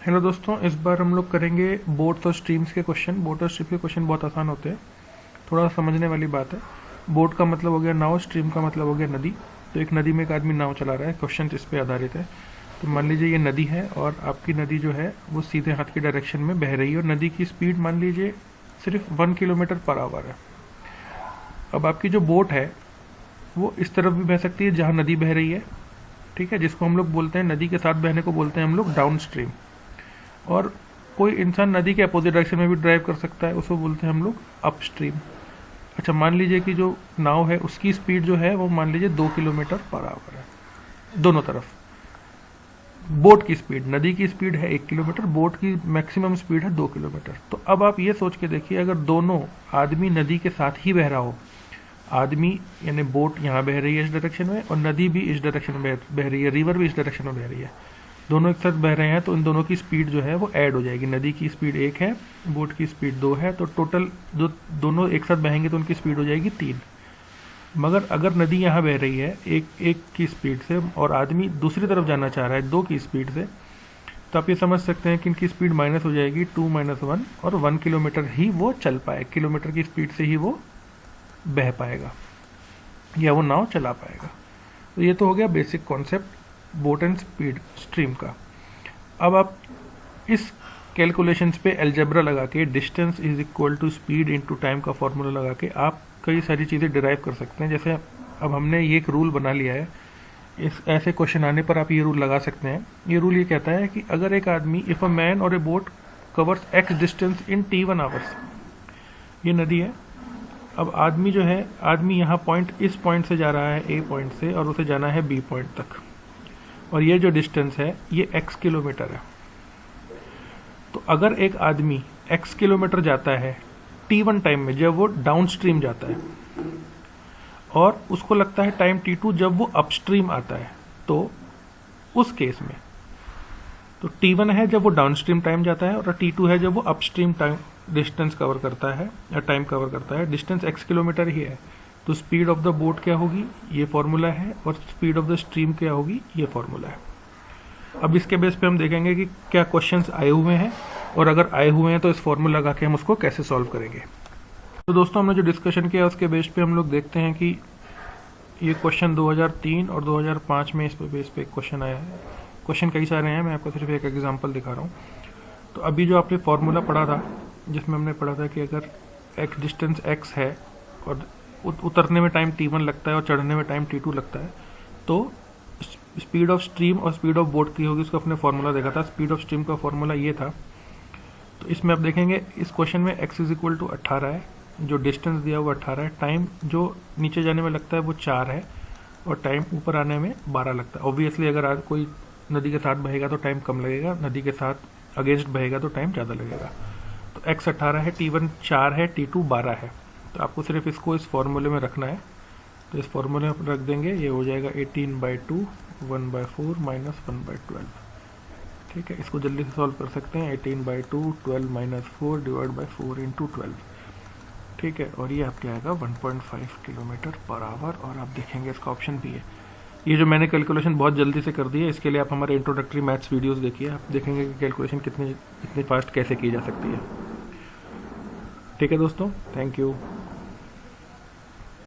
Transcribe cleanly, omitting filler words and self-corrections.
Hello दोस्तों, इस बार हम लोग करेंगे बोट्स और स्ट्रीम्स के क्वेश्चन। बोट और स्ट्रीम के क्वेश्चन बहुत आसान होते हैं, थोड़ा समझने वाली बात है। बोट का मतलब हो गया नाव, स्ट्रीम का मतलब हो गया नदी। तो एक नदी में एक आदमी नाव चला रहा है, क्वेश्चन इस पे आधारित है। तो मान लीजिए ये नदी है और आपकी नदी जो है वो सीधे हाथ की डायरेक्शन में बह रही है और नदी की स्पीड मान लीजिए सिर्फ 1 किलोमीटर पर आवर है। अब आपकी जो बोट है वो इस तरफ भी बह सकती है जहाँ नदी बह रही है, ठीक है, जिसको हम लोग बोलते हैं, नदी के साथ बहने को बोलते हैं हम लोग डाउन स्ट्रीम। और कोई इंसान नदी के अपोजिट डायरेक्शन में भी ड्राइव कर सकता है, उसको बोलते हैं हम लोग अप स्ट्रीम। अच्छा, मान लीजिए कि जो नाव है उसकी स्पीड जो है वो मान लीजिए 2 किलोमीटर पर आवर है दोनों तरफ। बोट की स्पीड, नदी की स्पीड है 1 किलोमीटर, बोट की मैक्सिमम स्पीड है 2 किलोमीटर। तो अब आप ये सोच के देखिए, अगर दोनों आदमी नदी के साथ ही बह रहा हो, आदमी यानी बोट यहाँ बह रही है इस डायरेक्शन में और नदी भी इस डायरेक्शन में बह रही है, रिवर भी इस डायरेक्शन में बह रही है, दोनों एक साथ बह रहे हैं, तो इन दोनों की स्पीड जो है वो ऐड हो जाएगी। नदी की स्पीड 1 है, बोट की स्पीड 2 है, तो टोटल जो दोनों एक साथ बहेंगे तो उनकी स्पीड हो जाएगी 3। मगर अगर नदी यहाँ बह रही है एक की स्पीड से और आदमी दूसरी तरफ जाना चाह रहा है 2 की स्पीड से, तो आप ये समझ सकते हैं कि इनकी स्पीड माइनस हो जाएगी 2 - 1 और 1 किलोमीटर ही वो चल पाए, किलोमीटर की स्पीड से ही वो बह पाएगा या वो नाव चला पाएगा। तो ये तो हो गया basic concept boat and speed stream का। अब आप इस कैलकुलेशंस पे अलजेब्रा लगा के distance is equal to speed into time का फॉर्मूला लगा के आप कई सारी चीज़ें डिराइव कर सकते हैं। जैसे अब हमने ये एक रूल बना लिया है, इस ऐसे क्वेश्चन आने पर आप ये रूल लगा सकते हैं। ये रूल ये कहता है कि अगर एक आदमी, इफ अ मैन और ए boat covers x distance in t1 hours, ये नदी है, अब आदमी जो है, आदमी यहाँ इस पॉइंट से जा रहा है a पॉइंट से और उसे जाना है b पॉइंट तक, और ये जो डिस्टेंस है ये x किलोमीटर है। तो अगर एक आदमी x किलोमीटर जाता है t1 टाइम में, जब वो डाउन स्ट्रीम जाता है, और उसको लगता है टाइम t2 जब वो अपस्ट्रीम आता है, तो उस केस में तो t1 है जब वो डाउनस्ट्रीम टाइम जाता है और t2 है जब वो अपस्ट्रीम टाइम डिस्टेंस कवर करता है या टाइम कवर करता है। डिस्टेंस x किलोमीटर ही है, तो स्पीड ऑफ द बोट क्या होगी, ये फॉर्मूला है, और स्पीड ऑफ द स्ट्रीम क्या होगी, ये फॉर्मूला है। अब इसके बेस पे हम देखेंगे कि क्या क्वेश्चंस आए हुए हैं, और अगर आए हुए हैं तो इस फॉर्मूला लगा के हम उसको कैसे सॉल्व करेंगे। तो दोस्तों, हमने जो डिस्कशन किया उसके बेस पे हम लोग देखते हैं कि ये क्वेश्चन 2003 और 2005 में इस पे बेस पे एक क्वेश्चन आया है। क्वेश्चन कई सारे हैं, मैं आपको सिर्फ एक एग्जाम्पल दिखा रहा हूँ। तो अभी जो आपने फॉर्मूला पढ़ा था, जिसमें हमने पढ़ा था कि अगर एक डिस्टेंस x है और उतरने में टाइम t1 लगता है और चढ़ने में टाइम t2 लगता है, तो स्पीड ऑफ स्ट्रीम और स्पीड ऑफ बोट की होगी, उसका अपने फॉर्मूला देखा था। स्पीड ऑफ स्ट्रीम का फॉर्मूला ये था। तो इसमें आप देखेंगे इस क्वेश्चन में x इज इक्वल टू 18 है, जो डिस्टेंस दिया हुआ 18 है, टाइम जो नीचे जाने में लगता है वो 4 है और टाइम ऊपर आने में 12 लगता है। ऑब्वियसली अगर आज कोई नदी के साथ बहेगा तो टाइम कम लगेगा, नदी के साथ अगेंस्ट बहेगा तो टाइम ज़्यादा लगेगा। तो x 18 है, t1 4 है, t2 12 है। तो आपको सिर्फ इसको इस फॉर्मूले में रखना है। तो इस फॉर्मूले में रख देंगे, ये हो जाएगा 18/2 1/4 माइनस 1/12। ठीक है, इसको जल्दी से सॉल्व कर सकते हैं। 18/2 12 - 4 डिवाइड बाई 4 इंटू 12। ठीक है, और ये आपके आएगा 1.5 किलोमीटर पर आवर। और आप देखेंगे इसका ऑप्शन भी है। ये जो मैंने कैलकुलेशन बहुत जल्दी से कर दी है, इसके लिए आप हमारे इंट्रोडक्टरी मैथ्स वीडियोस देखिए, आप देखेंगे कि कैलकुलेशन इतनी फास्ट कैसे की जा सकती है। ठीक है दोस्तों, थैंक यू।